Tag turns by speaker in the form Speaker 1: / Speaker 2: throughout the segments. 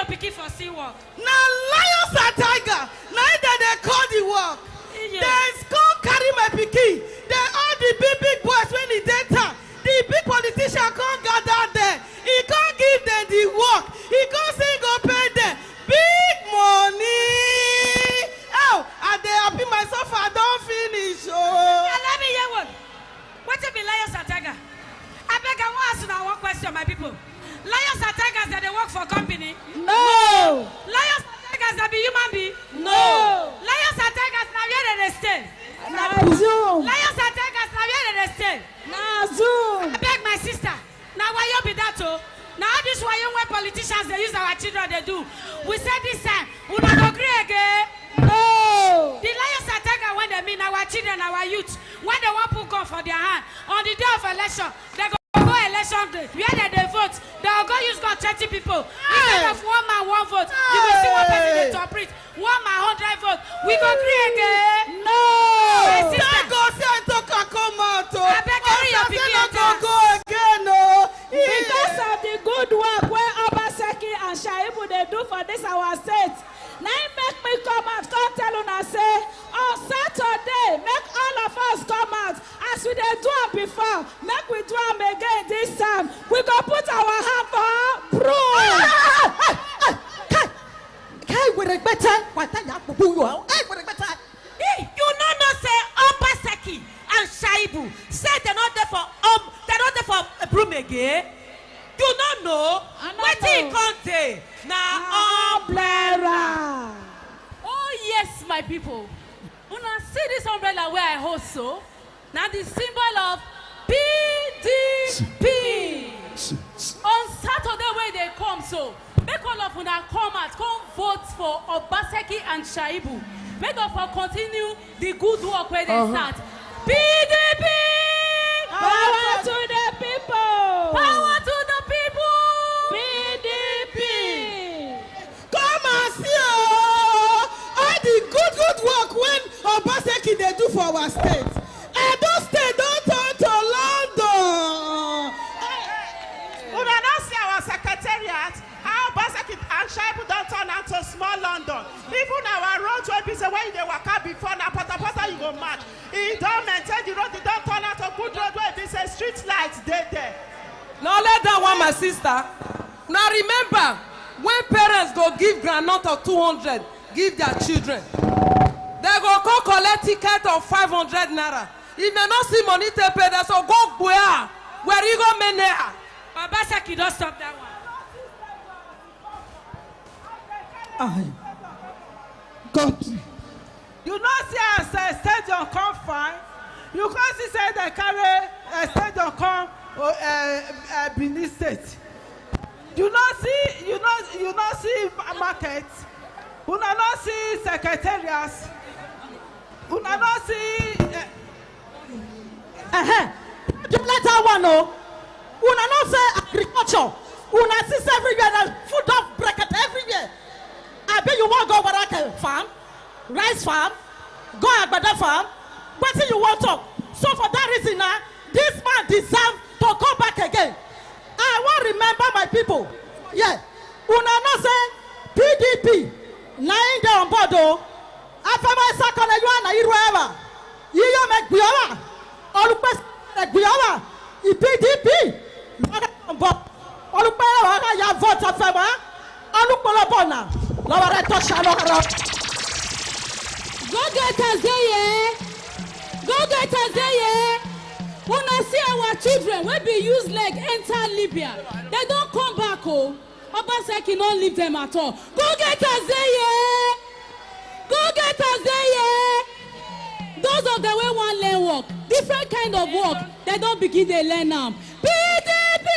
Speaker 1: your pikin for sea work.
Speaker 2: Now lions and tiger. Now they call the work. They come carry my pikin. They all the big boys when he data. The big politician can't gather there. He can't give them the work. He can't say go pay them big money. Oh, and they happy myself. I don't finish. Oh.
Speaker 1: Let me hear one. What if the lions and tiger? I beg I want to ask you one question, my people. Lions and tigers that they work for company?
Speaker 2: No.
Speaker 1: Lions and tigers that be human being?
Speaker 2: No.
Speaker 1: Lions and tigers now where they stay?
Speaker 2: Zoom.
Speaker 1: Lions and tigers now where they stay?
Speaker 2: Zoom.
Speaker 1: I beg my sister. Now why you be that too? Now this why you when politicians they use our children they do. We said this time, we not agree again.
Speaker 2: No.
Speaker 1: The lions and tigers when they mean our children, our youth, when they want put gun for their hand on the day of election, they go election day. Where they vote, they will go use gun 30 people. Instead of one man, one vote, you will see one person they interpret. One man, 100 votes. We go agree again.
Speaker 2: No.
Speaker 1: My sister.
Speaker 2: Go say to come out.
Speaker 1: I beg you
Speaker 2: go again. No.
Speaker 3: Because of the good work where Obaseki and Shaibu they do for this our state. Now make me come out, come tell una say, on Saturday, make all of us come out. As we did do it before, make we do them again this time. We go put our hand for proof.
Speaker 1: You know say Obaseki and Shaibu said they're not there for broom again. You don't know. What he can't say now umbrella.
Speaker 4: Oh yes, my people. When I see this umbrella where I hold so, now the symbol of PDP. On Saturday where they come so, make all of una come out, come vote for Obaseki and Shaibu. Make us for continue the good work where they start. PDP!
Speaker 3: Power to the people!
Speaker 4: Power to the people!
Speaker 3: PDP!
Speaker 2: Come and see all the good work when Obaseki they do for our state. Edo State don't turn to London.
Speaker 5: We will not see our secretariat. How Obaseki and Shaibu don't turn out to small London. Even our roads will be the way they were cut before. Now, pata you go match. He don't maintain the road. He don't turn out a good road where they say street lights there.
Speaker 6: Now let that one, my sister. Now remember, when parents go give grandnut of 200, give their children. They go collect ticket of 500 naira. If they not see money to pay, they so go where you go menea.
Speaker 1: Obaseki don't stop that one.
Speaker 2: God.
Speaker 5: You know, see as a stadium come fine. You can't see say they carry a stadium come Benin State. You not see markets. You not see secretariats. You not see.
Speaker 2: You let that one know. You not say agriculture. You not see everywhere. Food of bracket everywhere. I bet you want to go Baraka farm, rice farm, go Agbada farm. What do you want to? So for that reason, this man deserves to come back again. I want to remember my people. Yeah. Una no say PDP. Nine day on board. After second you are na iruwa. You make biawa. Olupe make biawa. PDP. On board. Olupe ya vote afema. Olupe bona.
Speaker 3: Go get us there. Go get us there. When I see our children, when we use leg enter Libya, they don't come back. Oh, Obaseki don't leave them at all. Go get us there. Go get us there. Those of them who want to learn work, different kind of work, they don't begin to learn them. PDP.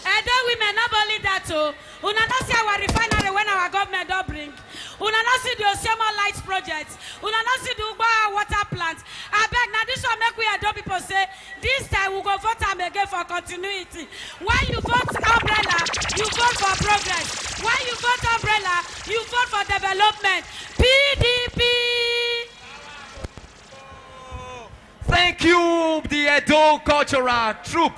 Speaker 1: And then women not only that too. Una not see our refinery when our government don't bring. Una not see the Osioma Lights project. Una not see the Ugba water plant. I beg now this one make we adopt people say this time we go vote them again for continuity. When you vote umbrella, you vote for progress. When you vote umbrella, you vote for development. PDP.
Speaker 7: Thank you, the Edo Cultural Troupe.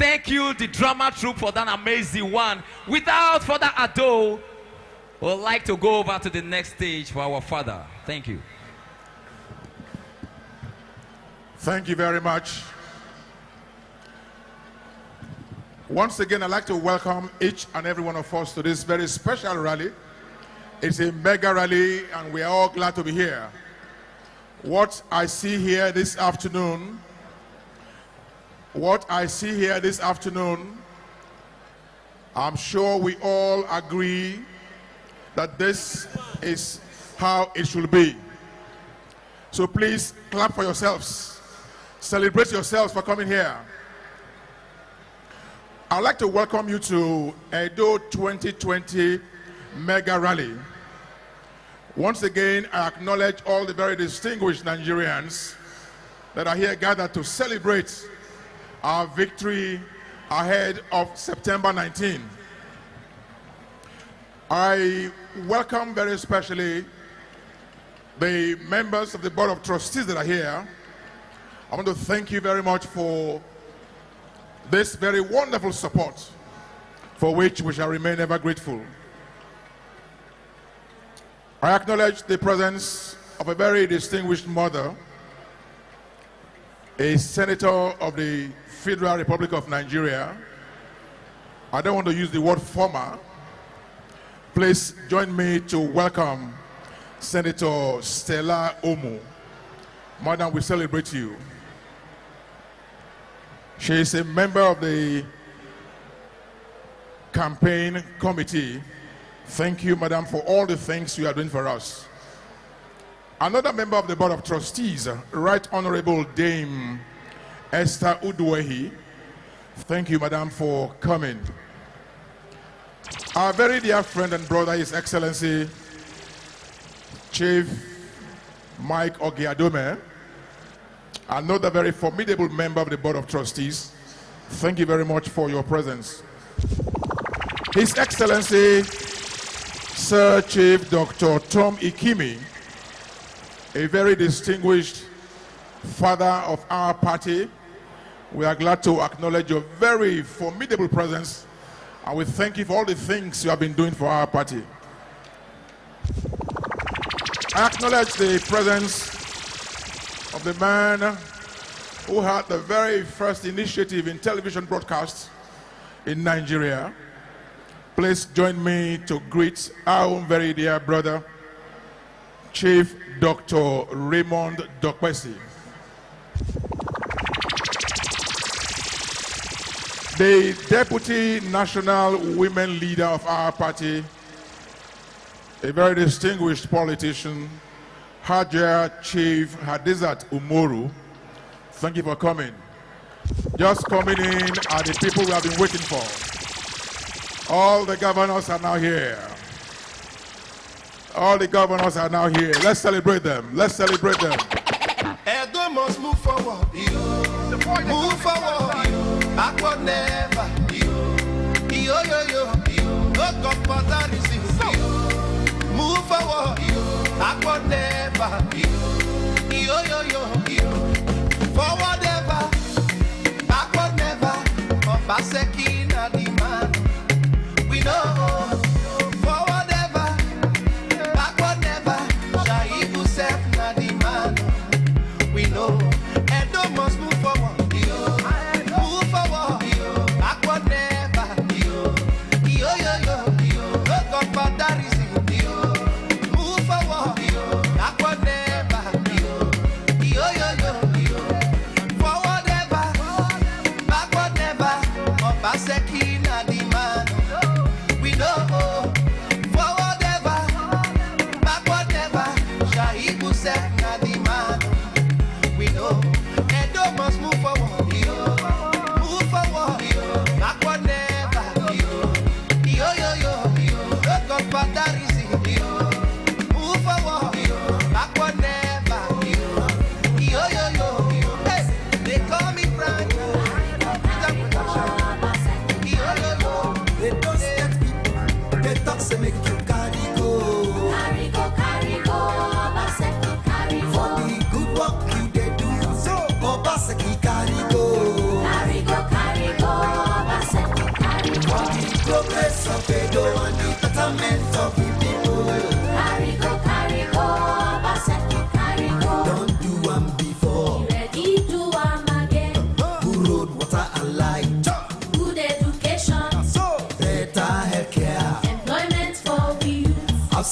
Speaker 7: thank you, the drama troupe, for that amazing one. Without further ado, we'd like to go over to the next stage for our father. Thank you.
Speaker 8: Thank you very much. Once again, I'd like to welcome each and every one of us to this very special rally. It's a mega rally, and we are all glad to be here. What I see here this afternoon, I'm sure we all agree that this is how it should be. So please clap for yourselves. Celebrate yourselves for coming here. I'd like to welcome you to Edo 2020 Mega Rally. Once again, I acknowledge all the very distinguished Nigerians that are here gathered to celebrate our victory ahead of September 19. I welcome very especially the members of the Board of Trustees that are here. I want to thank you very much for this very wonderful support, for which we shall remain ever grateful. I acknowledge the presence of a very distinguished mother, a senator of the Federal Republic of Nigeria. I don't want to use the word former. Please join me to welcome Senator Stella Omo. Madam, we celebrate you. She is a member of the campaign committee. Thank you, madam, for all the things you are doing for us. Another member of the Board of Trustees, Right Honorable Dame Esther Udwehi. Thank you, madam, for coming. Our very dear friend and brother, His Excellency Chief Mike Ogiadome, another very formidable member of the Board of Trustees. Thank you very much for your presence. His Excellency Sir Chief Dr. Tom Ikimi, a very distinguished father of our party. We are glad to acknowledge your very formidable presence, and we thank you for all the things you have been doing for our party. I acknowledge the presence of the man who had the very first initiative in television broadcasts in Nigeria. Please join me to greet our own very dear brother, Chief Dr. Raymond Dokpesi. The Deputy National Women Leader of our party, a very distinguished politician, Hajar Chief Hadizat Umoru. Thank you for coming. Just coming in are the people we have been waiting for. All the governors are now here. All the governors are now here. Let's celebrate them. Let's celebrate them.
Speaker 9: Edo must move forward. Move forward. Backward never. Yo, yo, yo. No godfather is in. Move forward. Backward never. Yo, yo, yo. Forward ever. Backward never. Obaseki na the man. We know. Forward ever. Backward never. Shaibu self na the man. We know. Edo must move forward. Move forward. Backward never. Yo, yo, yo. No godfather is in. Move forward. Backward never. Yo, yo, yo. Forward ever. Backward never. Obaseki na the man. We know. Forward ever. Backward never. Shaibu self na the man. We know. Edo must move forward. Move forward. Backward never. Yo, yo, yo. No godfather is in. Move forward. Backward never. Yo, yo, yo. Hey, they call me Frank. Yo, yo, yo.
Speaker 10: They don't get people. They talk say make you carry go.
Speaker 11: Carry go, Obaseki, carry go.
Speaker 10: For the good work you they do. So Obaseki carry go.
Speaker 11: Carry go,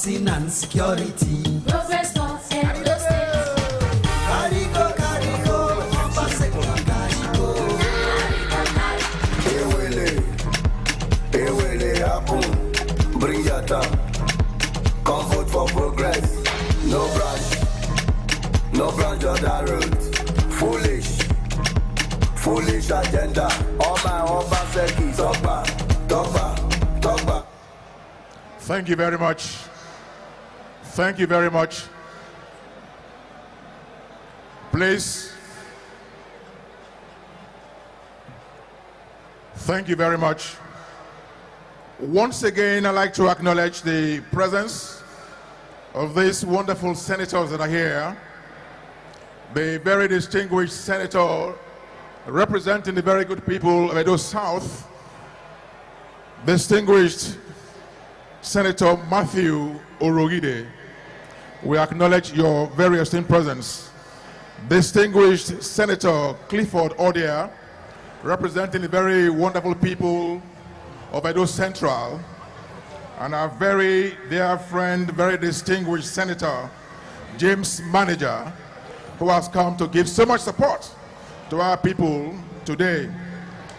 Speaker 10: housing and security.
Speaker 11: Progress for Edo State.
Speaker 10: Carry go, Obaseki, carry go.
Speaker 9: Ewele happen, bring your tongue. Come vote for progress. No branch on that road. Foolish agenda. All my Obaseki, talk back.
Speaker 8: Thank you very much. Thank you very much. Please. Thank you very much. Once again, I'd like to acknowledge the presence of these wonderful senators that are here. The very distinguished senator representing the very good people of Edo South, distinguished Senator Matthew Orogide. We acknowledge your very esteemed presence. Distinguished Senator Clifford Odia, representing the very wonderful people of Edo Central, and our very dear friend, very distinguished Senator James Manager, who has come to give so much support to our people today.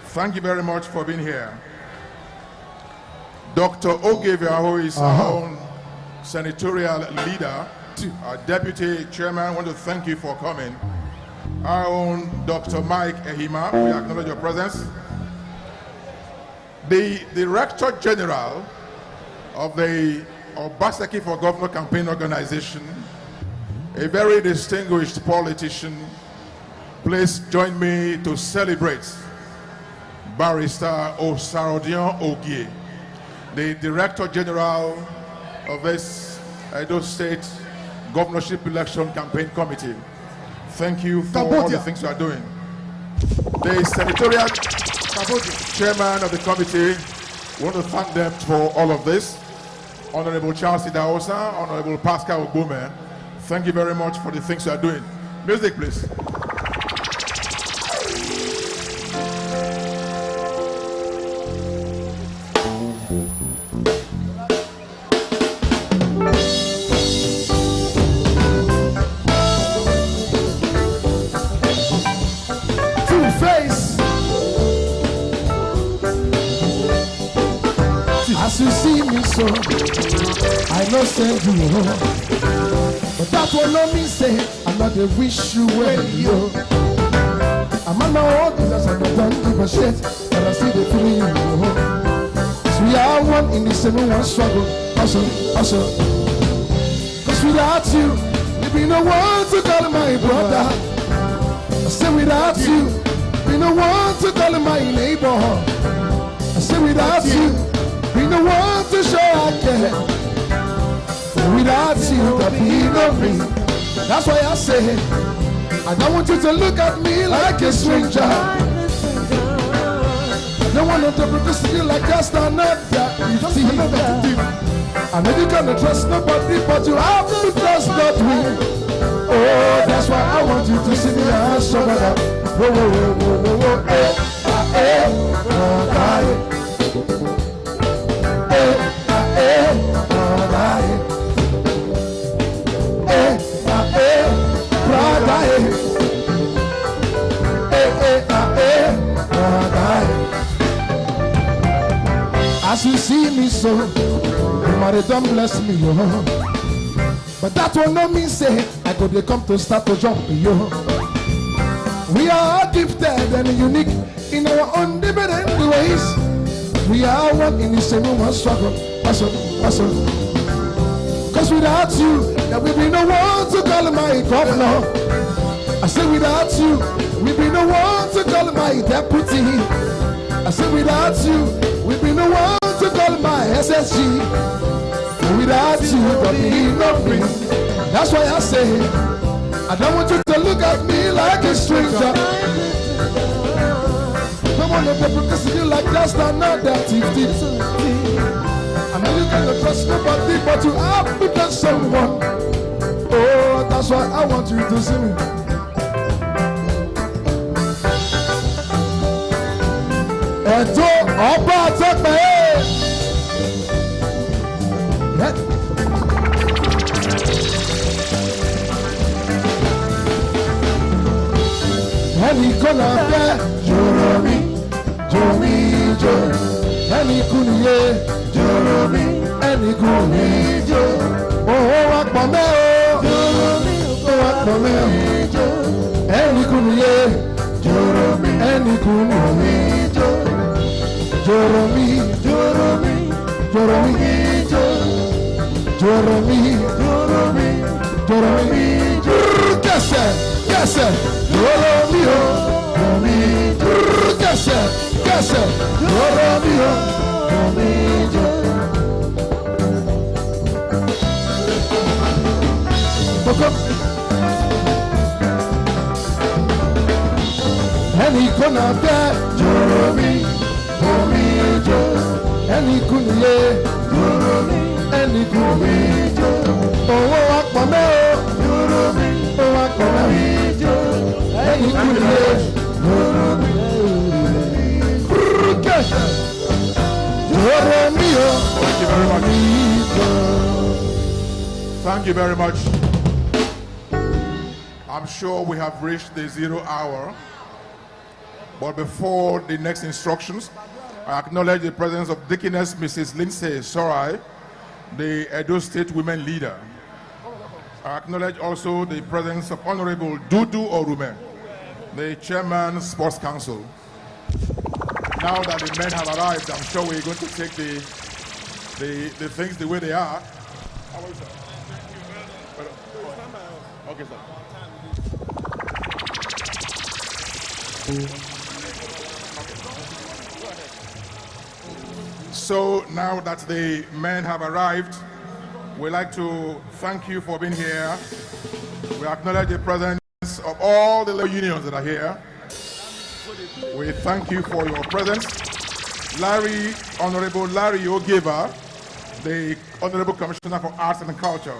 Speaker 8: Thank you very much for being here. Dr. Ogbemudia, who is our own senatorial leader, our deputy chairman, I want to thank you for coming. Our own Dr. Mike Ehima, we acknowledge your presence. The Director General of the Obaseki for Governor Campaign Organization, a very distinguished politician, please join me to celebrate Barrister Osarodion Ogie, the Director General of this Edo State Governorship Election Campaign Committee. Thank you for all the things you are doing. The Senatorial Chairman of the committee, we want to thank them for all of this. Honorable Charles Idaosa, Honorable Pascal Ogbume, thank you very much for the things you are doing. Music, please.
Speaker 12: As you see me so, I know send you home. But that will not mean say, I'm not a wish you well, yo. I'm on my own business, I don't give a shit, but I see the feeling you know. Cause we are one in the same one struggle, also. Cause without you, there be no one to call my brother. I say without you, be no one to call my neighbor. I say without you, be no one to show I care. For without you, there be no me. That's why I say, I don't want you to look at me like a stranger. No one to protect you like just another. I know you can't trust nobody, but you have to trust Godwin. Oh, that's why I want you to see me as somebody. Whoa, whoa, whoa, whoa, whoa, As you see me so, you might don't bless me, yo. But that will not mean say I could come to start to jump, yo. We are all gifted and unique in our own different ways. We are one in the same one struggle, also. Cause without you, there will be no one to call my governor. I say without you, we be no one to call my deputy. I say without you, we be no one to call my SSG. Without you, there be nothing. That's why I say, I don't want you to look at me like a stranger. No one of them because you like just another activity. I know you cannot trust nobody, but you have to trust someone. Oh, that's why I want you to see me. Edo Oba Tekpe. ẹnìkùnì owó wa pọ̀ mẹ́ o owó wa pọ̀ mẹ́ o ẹnìkùnì yé ẹnìkùnì joromi kẹsẹ̀ joromi o kẹsẹ̀ joromi o ẹnì kò náà fẹ́ joromi ẹnì kùnì yé ẹnì kùnì owó wa pọ̀ mẹ́ o owó wa pọ̀ mẹ́ o ẹnì kùnì yé joromi o.
Speaker 8: Thank you very much. I'm sure we have reached the 0 hour. But before the next instructions, I acknowledge the presence of Deaconess Mrs. Lindsay Sorai, the Edo State Women Leader. I acknowledge also the presence of Honorable Dudu Orume, the Chairman, Sports Council. Now that the men have arrived, I'm sure we're going to take the things the way they are. How are you, sir? Okay, sir. So now that the men have arrived, we'd like to thank you for being here. We acknowledge the presence of all the labor unions that are here. We thank you for your presence. Honorable Larry Ogeva, the Honorable Commissioner for Arts and Culture,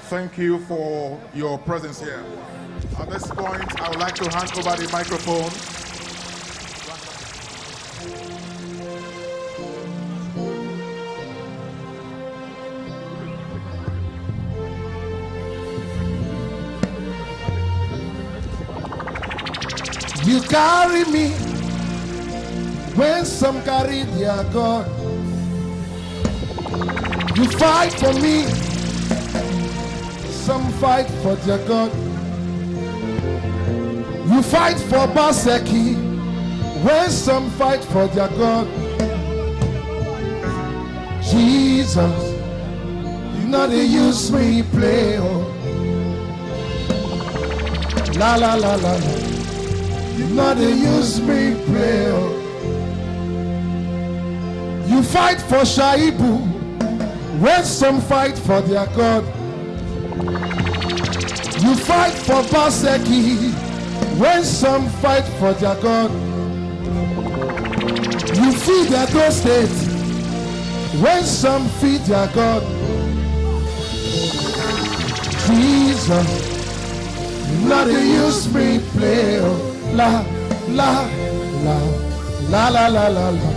Speaker 8: thank you for your presence here. At this point, I would like to hand over the microphone.
Speaker 12: You carry me when some carry their God. You fight for me, some fight for their God. You fight for Obaseki when some fight for their God. Jesus, you know they use me play. Oh. La la la la la. You know they use me play. Oh. You fight for Shaibu when some fight for their God. You fight for Obaseki when some fight for their God. You feed their Edo State when some feed their God. Jesus, you know they use me play. Oh. La la la la la la la la.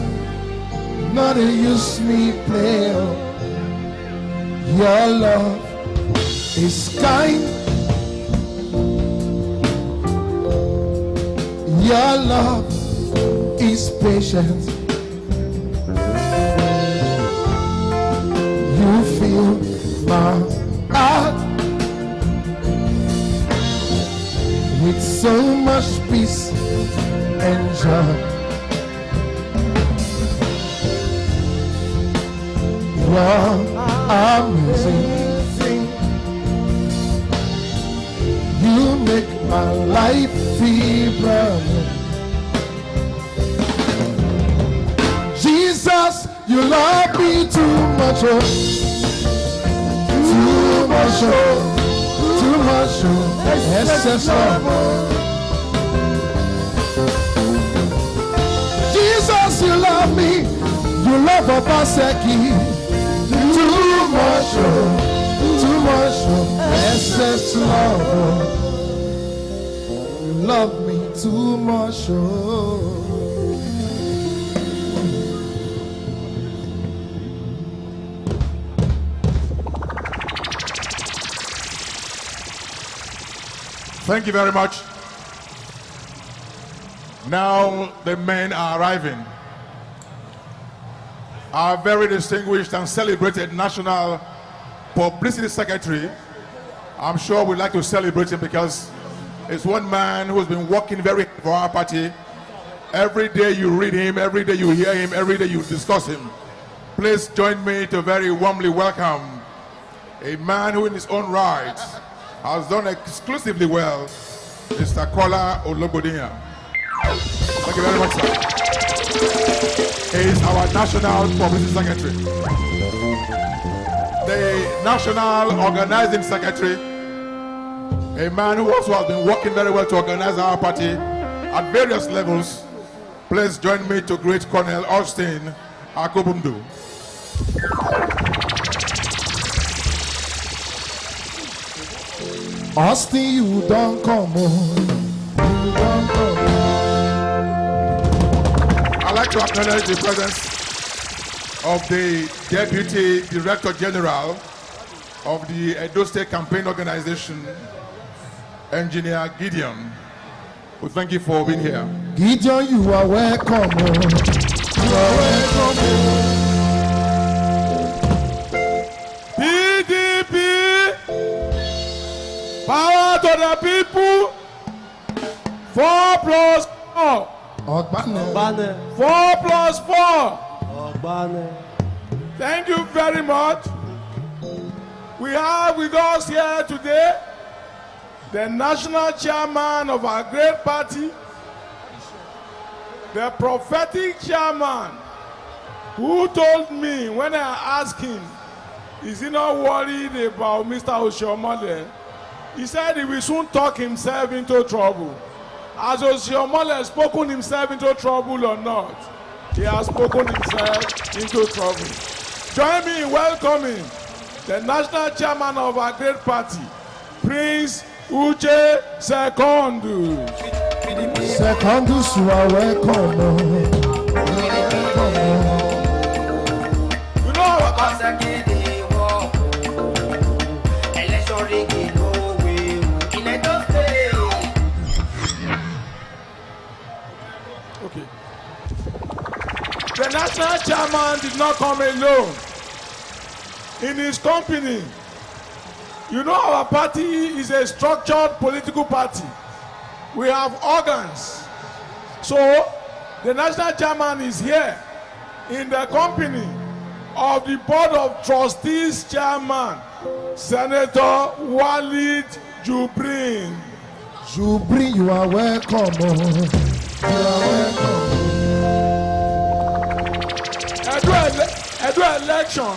Speaker 12: Not they use me play. Oh. Your love is kind. Your love is patient. You fill my heart with so much peace and joy. You're amazing. You make my life feel bright. Jesus, you love me too much, oh. Too much, oh. Too much, oh. Excess love. Jesus, you love me. You love Obaseki. Too much, oh. Too much, oh. Excess love. Oh. You love me too much, oh.
Speaker 8: Thank you very much. Now the men are arriving. our very distinguished and celebrated National Publicity Secretary. I'm sure we'd like to celebrate him because it's one man who's been working very hard for our party. Every day you read him, every day you hear him, every day you discuss him. Please join me to very warmly welcome a man who in his own right has done exclusively well, Mr. Kola Ogbemudia. Thank you very much, sir. He is our National Publicity Secretary. The National Organizing Secretary, a man who also has been working very well to organize our party at various levels. Please join me to greet Colonel Austin Akobundu.
Speaker 12: Austin, you don't come home. You don't come home.
Speaker 8: I'd like to acknowledge the presence of the Deputy Director General of the Edo State Campaign Organization, Engineer Gideon. We thank you for being here.
Speaker 12: Gideon, you are welcome. You are welcome.
Speaker 8: PDP, power to the people. 4 plus 4. 4 plus 4. Thank you very much. We have with us here today the national chairman of our great party, the prophetic chairman, who told me when I asked him, is he not worried about Mr. Oshiomhole? He said he will soon talk himself into trouble. Has Oshiomhole spoken himself into trouble or not? He has spoken himself into trouble. Join me in welcoming the national chairman of our great party, Prince Uche Secondus.
Speaker 12: Secondus, you are welcome.
Speaker 8: You know okay. The national chairman did not come alone. In his company, you know our party is a structured political party. We have organs. So the national chairman is here in the company of the board of trustees chairman, Senator Walid Jubrin.
Speaker 12: Jubrin, you are welcome. You are welcome.
Speaker 8: Edo election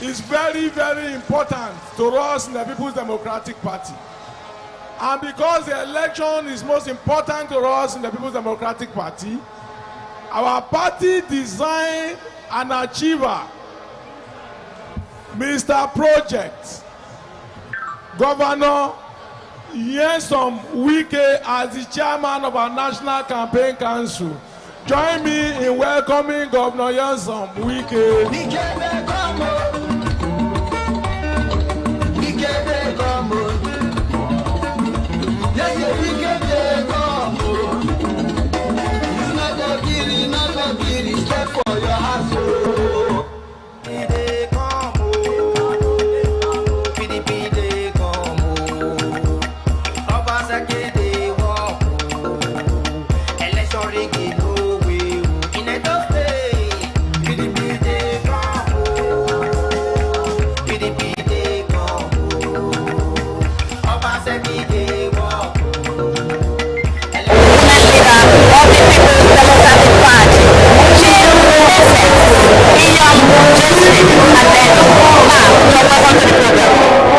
Speaker 8: is very, very important to us in the People's Democratic Party. And because the election is most important to us in the People's Democratic Party, our party designed an achiever, Mr. Project, Governor Nyesom Wike as the chairman of our National Campaign Council. Join me in welcoming Governor Nyesom Wike.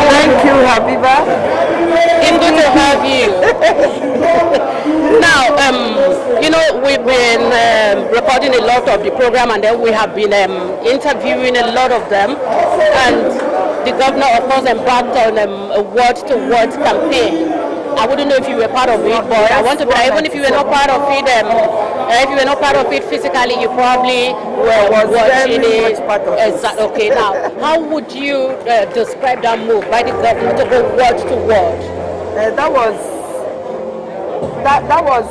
Speaker 13: Thank you, Habiba. It's good to have you. Now, you know, we've been recording a lot of the program, and then we have been interviewing a lot of them. And the governor, of course, embarked on a word-to-word campaign. I wouldn't know if you were part of it, but I want to be, even if you were not part of it, if you were not part of it physically, you probably were watching it. Exactly. Okay, now, how would you describe that move by the governor to go word to word?
Speaker 14: That was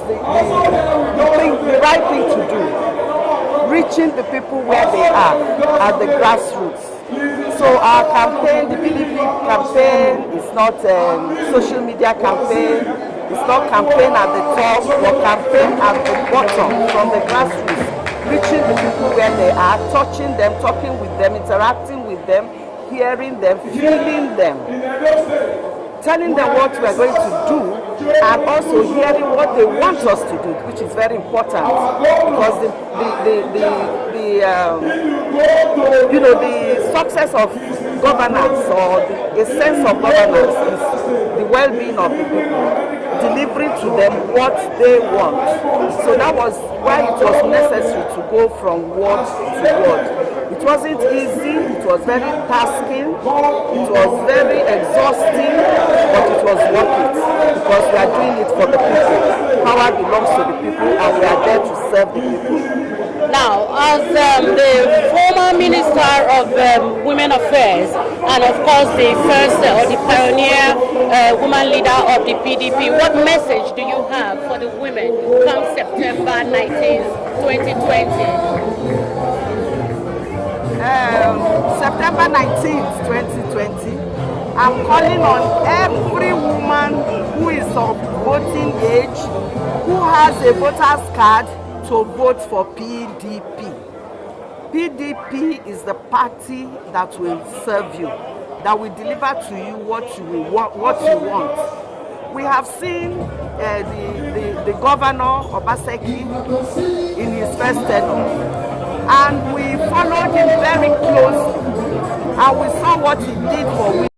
Speaker 14: the right thing to do. reaching the people where they are at the grassroots. So our campaign, the PDP campaign, is not social media campaign, it's not campaign at the top, but campaign at the bottom, from the grassroots, reaching the people where they are, touching them, talking with them, interacting with them, hearing them, feeling them, telling them what we are going to do, and also hearing what they want us to do, which is very important, because the success of governance, or a sense of governance, is the well-being of the people, delivering to them what they want. So that was why it was necessary to go from word to word. It wasn't easy, it was very tasking, it was very exhausting, but it was worth it, because we are doing it for the people. Power belongs to the people, and we are there to serve the people.
Speaker 13: Now, as the former Minister of Women Affairs, and of course the first or the pioneer woman leader of the PDP, what message do you have for the women come September 19th, 2020?
Speaker 14: September 19th, 2020, I'm calling on every woman who is of voting age, who has a voter's card, to vote for PDP. PDP is the party that will serve you, that will deliver to you what you want. We have seen the governor, Obaseki, in his first tenure, and we followed him very closely, and we saw what he did for women.